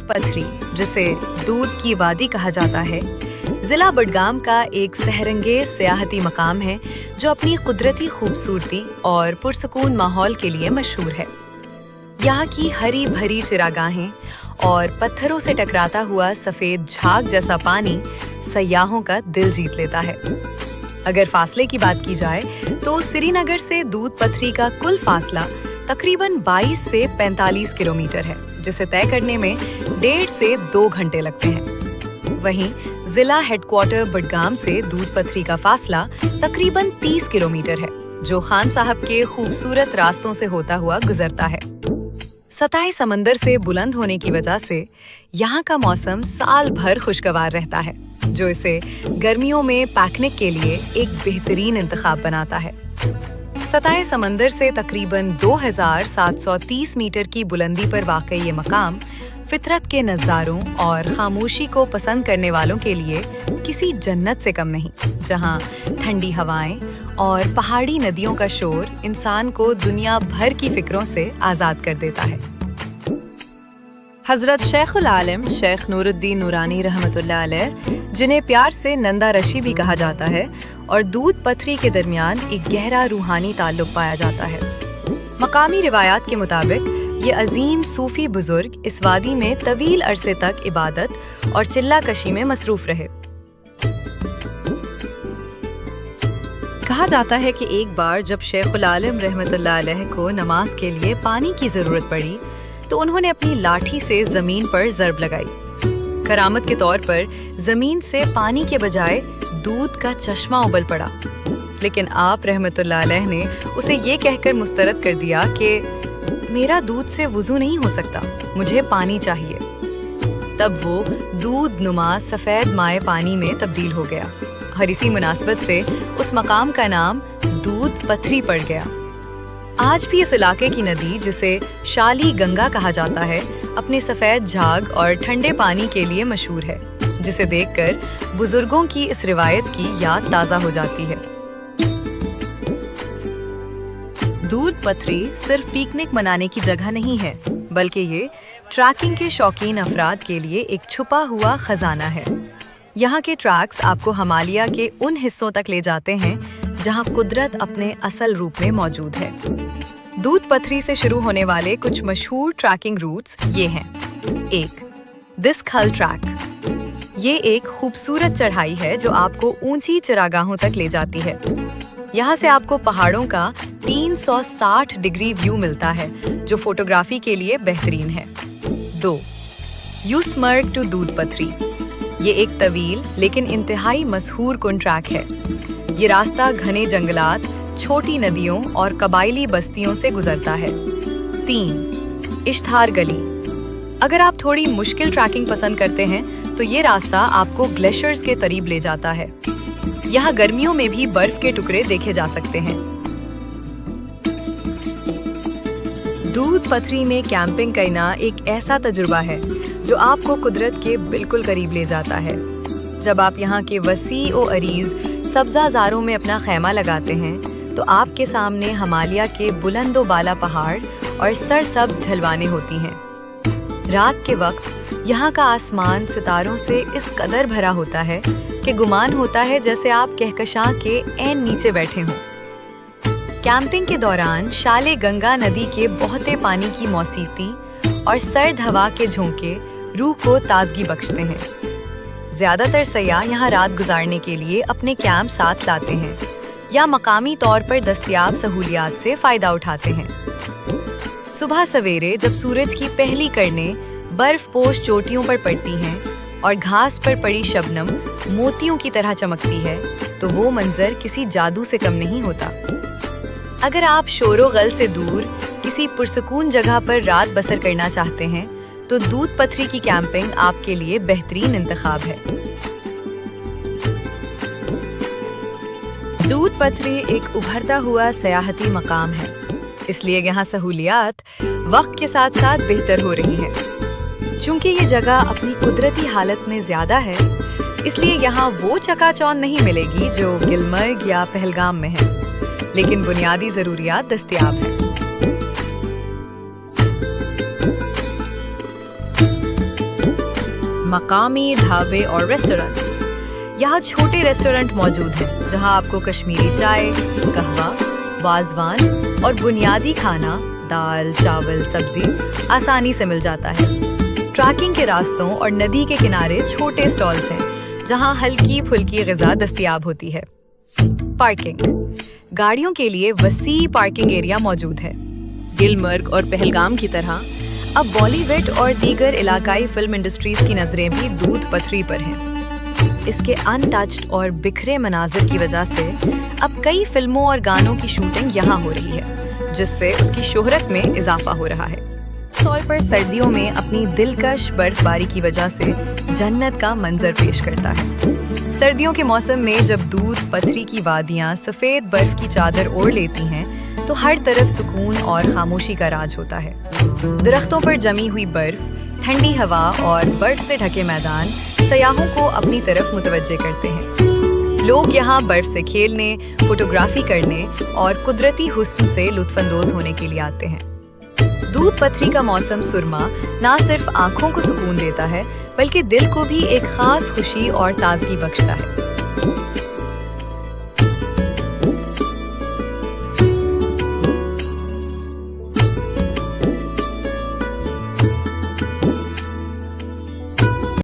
पथरी, जिसे दूध की वादी कहा जाता है, जिला बडगाम का एक सहरंगेज सियाहती मकाम है जो अपनी कुदरती खूबसूरती और पुरसकून माहौल के लिए मशहूर है। यहाँ की हरी भरी चिरागाहें और पत्थरों से टकराता हुआ सफेद झाग जैसा पानी सयाहों का दिल जीत लेता है। अगर फासले की बात की जाए तो श्रीनगर से दूध पथरी का कुल फासला तकरीबन 22 से 45 किलोमीटर है, जिसे तय करने में 1.5 से 2 घंटे लगते हैं। वहीं जिला हेडक्वार्टर बडगाम से दूध पथरी का फासला तकरीबन 30 किलोमीटर है, जो खान साहब के खूबसूरत रास्तों से होता हुआ गुजरता है। सतह समंदर से बुलंद होने की वजह से यहाँ का मौसम साल भर खुशगवार रहता है, जो इसे गर्मियों में पिकनिक के लिए एक बेहतरीन इंतखाब बनाता है। सतह समंदर से तकरीबन 2730 मीटर की बुलंदी पर वाक़ई ये मकाम फितरत के नज़ारों और खामोशी को पसंद करने वालों के लिए किसी जन्नत से कम नहीं, जहाँ ठंडी हवाएं और पहाड़ी नदियों का शोर इंसान को दुनिया भर की फिक्रों से आज़ाद कर देता है। हज़रत शेखुल आलम शेख नूरुद्दीन नूरानी रहमतुल्लाह अलैह, जिन्हें प्यार से नंदा रशी भी कहा जाता है, और दूध पथरी के दरमियान एक गहरा रूहानी ताल्लुक पाया जाता है। मकामी रिवायात के मुताबिक ये अजीम सूफी बुजुर्ग इस वादी में तवील अरसे तक इबादत और चिल्ला कशी में मसरूफ रहे। कहा जाता है कि एक बार जब शेखुल आलम रहमतुल्लाह अलैह को नमाज के लिए पानी की जरूरत पड़ी तो उन्होंने अपनी लाठी से जमीन पर ज़रब लगाई। करामत के तौर पर जमीन से पानी के बजाय दूध का चश्मा उबल पड़ा, लेकिन आप रहमतुल्लाह अलैह ने उसे ये कहकर मुस्तरद कर दिया कि मेरा दूध से वुज़ू नहीं हो सकता, मुझे पानी चाहिए। तब वो दूध नुमा सफ़ेद माए पानी में तब्दील हो गया और इसी मुनासबत से उस मकाम का नाम दूध पथरी पड़ गया। आज भी इस इलाके की नदी, जिसे शाली गंगा कहा जाता है, अपने सफ़ेद झाग और ठंडे पानी के लिए मशहूर है, जिसे देखकर बुजुर्गों की इस रिवायत की याद ताज़ा हो जाती है। दूध पथरी सिर्फ पिकनिक मनाने की जगह नहीं है, बल्कि ये ट्रैकिंग के शौकीन अफराद के लिए एक छुपा हुआ खजाना है। यहाँ के ट्रैक्स आपको हिमालय के उन हिस्सों तक ले जाते हैं जहाँ कुदरत अपने असल रूप में मौजूद है। दूध पथरी से शुरू होने वाले कुछ मशहूर ट्रैकिंग रूट्स ये हैं। 1. दिस्खल ट्रैक। ये एक खूबसूरत चढ़ाई है जो आपको ऊंची चरागाहों तक ले जाती है। यहाँ से आपको पहाड़ों का 360 डिग्री व्यू मिलता है, जो फोटोग्राफी के लिए बेहतरीन है। 2. यूसमर्ग टू दूध पथरी। ये एक तवील लेकिन इंतहाई मशहूर कुन ट्रैक है। ये रास्ता घने जंगलात, छोटी नदियों और कबायली बस्तियों से गुजरता है। 3. इश्तार गली। अगर आप थोड़ी मुश्किल ट्रैकिंग पसंद करते हैं तो ये रास्ता आपको ग्लेशियर्स के करीब ले जाता है। यहाँ गर्मियों में भी बर्फ के टुकड़े देखे जा सकते हैं। दूध पथरी में कैंपिंग करना एक ऐसा तजुर्बा है जो आपको कुदरत के बिल्कुल करीब ले जाता है। जब आप यहाँ के वसी और अरीज सब्ज़ाज़ारों में अपना खैमा लगाते हैं तो आपके सामने हिमालय के बुलंदो बाला पहाड़ और सरसब्ज ढलवाने होती हैं। रात के वक्त यहाँ का आसमान सितारों से इस कदर भरा होता है कि गुमान होता है जैसे आप कहकशां के ऐन नीचे बैठे हों। कैंपिंग के दौरान शाले गंगा नदी के बहते पानी की मौसीकी और सर्द हवा के झोंके रूह को ताजगी बख्शते हैं। ज़्यादातर सयाह यहाँ रात गुजारने के लिए अपने कैंप साथ लाते हैं या मकामी तौर पर दस्तयाब सहूलियात से फ़ायदा उठाते हैं। सुबह सवेरे जब सूरज की पहली किरणें बर्फ पोश चोटियों पर पड़ती हैं और घास पर पड़ी शबनम मोतियों की तरह चमकती है, तो वो मंजर किसी जादू से कम नहीं होता। अगर आप शोरो गल से दूर किसी पुरसकून जगह पर रात बसर करना चाहते हैं तो दूध पथरी की कैंपिंग आपके लिए बेहतरीन इंतखाब है। दूध पथरी एक उभरता हुआ सयाहती मकाम है, इसलिए यहाँ सहूलियात वक्त के साथ साथ बेहतर हो रही हैं। चूँकि ये जगह अपनी कुदरती हालत में ज़्यादा है, इसलिए यहाँ वो चकाचौंध नहीं मिलेगी जो गुलमर्ग या पहलगाम में है, लेकिन बुनियादी ज़रूरियात दस्तयाब हैं। مقامی ڈھابے اور ریسٹورنٹ۔ یہاں چھوٹے ریسٹورنٹ موجود ہیں جہاں آپ کو کشمیری چائے، قہوہ، وازوان اور بنیادی کھانا دال، چاول، سبزی آسانی سے مل جاتا ہے۔ ٹریکنگ کے راستوں اور ندی کے کنارے چھوٹے سٹالز ہیں جہاں ہلکی پھلکی غذا دستیاب ہوتی ہے۔ پارکنگ، گاڑیوں کے لیے وسیع پارکنگ ایریا موجود ہے۔ گلمرگ اور پہلگام کی طرح اب بالی ووڈ اور دیگر علاقائی فلم انڈسٹریز کی نظریں بھی دودھ پتھری پر ہیں۔ اس کے ان ٹچڈ اور بکھرے مناظر کی وجہ سے اب کئی فلموں اور گانوں کی شوٹنگ یہاں ہو رہی ہے، جس سے اس کی شہرت میں اضافہ ہو رہا ہے۔ طور پر سردیوں میں اپنی دلکش برف باری کی وجہ سے جنت کا منظر پیش کرتا ہے۔ سردیوں کے موسم میں جب دودھ پتھری کی وادیاں سفید برف کی چادر اوڑھ لیتی ہیں تو ہر طرف سکون اور خاموشی کا راج ہوتا ہے۔ درختوں پر جمی ہوئی برف، ٹھنڈی ہوا اور برف سے ڈھکے میدان سیاحوں کو اپنی طرف متوجہ کرتے ہیں۔ لوگ یہاں برف سے کھیلنے، فوٹوگرافی کرنے اور قدرتی حسن سے لطف اندوز ہونے کے لیے آتے ہیں۔ دودھ پتھری کا موسم سرما نہ صرف آنکھوں کو سکون دیتا ہے بلکہ دل کو بھی ایک خاص خوشی اور تازگی بخشتا ہے۔